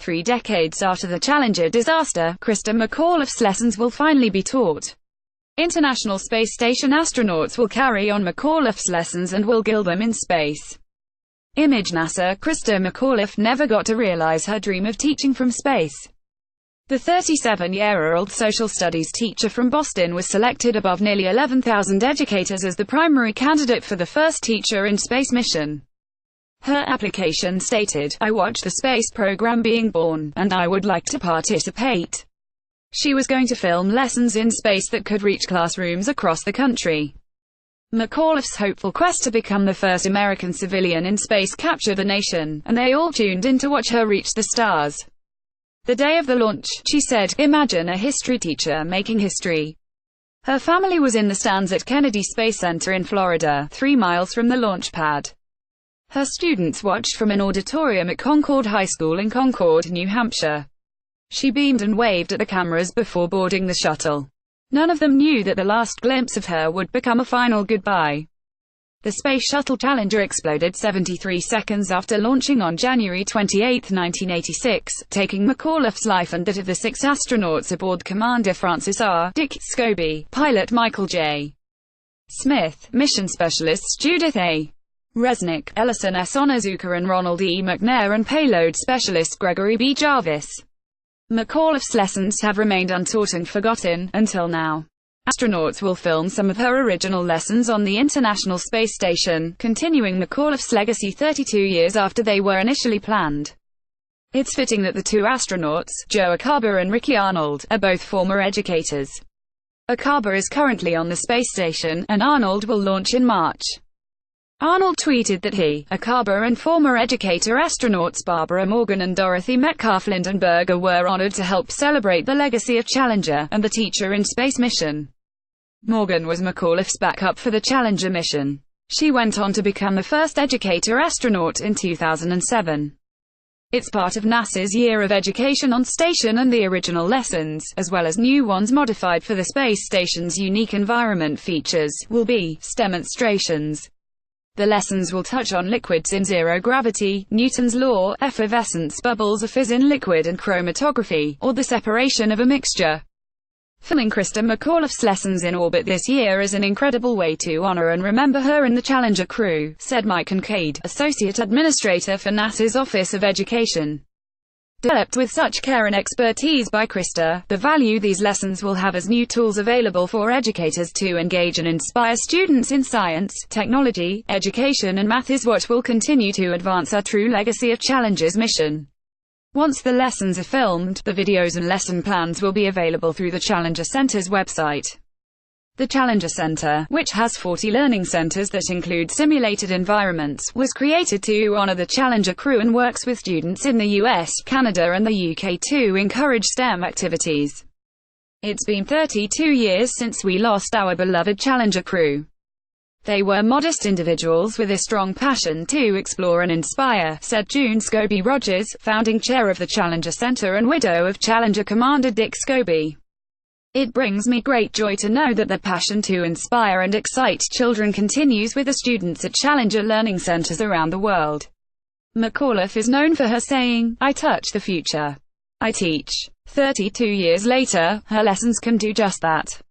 3 decades after the Challenger disaster, Christa McAuliffe's lessons will finally be taught. International Space Station astronauts will carry on McAuliffe's lessons and will gild them in space. Image NASA. Christa McAuliffe never got to realize her dream of teaching from space. The 37-year-old social studies teacher from Boston was selected above nearly 11,000 educators as the primary candidate for the first Teacher in Space mission. Her application stated, "I watched the space program being born, and I would like to participate." She was going to film lessons in space that could reach classrooms across the country. McAuliffe's hopeful quest to become the first American civilian in space captured the nation, and they all tuned in to watch her reach the stars. The day of the launch, she said, "Imagine a history teacher making history." Her family was in the stands at Kennedy Space Center in Florida, 3 miles from the launch pad. Her students watched from an auditorium at Concord High School in Concord, New Hampshire. She beamed and waved at the cameras before boarding the shuttle. None of them knew that the last glimpse of her would become a final goodbye. The Space Shuttle Challenger exploded 73 seconds after launching on January 28, 1986, taking McAuliffe's life and that of the 6 astronauts aboard: Commander Francis R. Dick Scobie, pilot Michael J. Smith, mission specialists Judith A. Resnick, Ellison S. Onizuka and Ronald E. McNair, and payload specialist Gregory B. Jarvis. McAuliffe's lessons have remained untaught and forgotten, until now. Astronauts will film some of her original lessons on the International Space Station, continuing McAuliffe's legacy 32 years after they were initially planned. It's fitting that the 2 astronauts, Joe Acaba and Ricky Arnold, are both former educators. Acaba is currently on the space station, and Arnold will launch in March. Arnold tweeted that he, Acaba and former educator astronauts Barbara Morgan and Dorothy Metcalf Lindenberger were honored to help celebrate the legacy of Challenger and the Teacher in Space mission. Morgan was McAuliffe's backup for the Challenger mission. She went on to become the first educator astronaut in 2007. It's part of NASA's Year of Education on Station, and the original lessons, as well as new ones modified for the space station's unique environment features, will be demonstrations. The lessons will touch on liquids in zero gravity, Newton's law, effervescence, bubbles, a fizz in liquid, and chromatography, or the separation of a mixture. Filming Christa McAuliffe's lessons in orbit this year is an incredible way to honor and remember her and the Challenger crew, said Mike Kincaid, Associate Administrator for NASA's Office of Education. Developed with such care and expertise by Christa, the value these lessons will have as new tools available for educators to engage and inspire students in science, technology, education and math is what will continue to advance our true legacy of Challenger's mission. Once the lessons are filmed, the videos and lesson plans will be available through the Challenger Center's website. The Challenger Center, which has 40 learning centers that include simulated environments, was created to honor the Challenger crew and works with students in the US, Canada and the UK to encourage STEM activities. It's been 32 years since we lost our beloved Challenger crew. They were modest individuals with a strong passion to explore and inspire, said June Scobie Rogers, founding chair of the Challenger Center and widow of Challenger Commander Dick Scobie. It brings me great joy to know that the passion to inspire and excite children continues with the students at Challenger Learning Centers around the world. McAuliffe is known for her saying, "I touch the future. I teach." 32 years later, her lessons can do just that.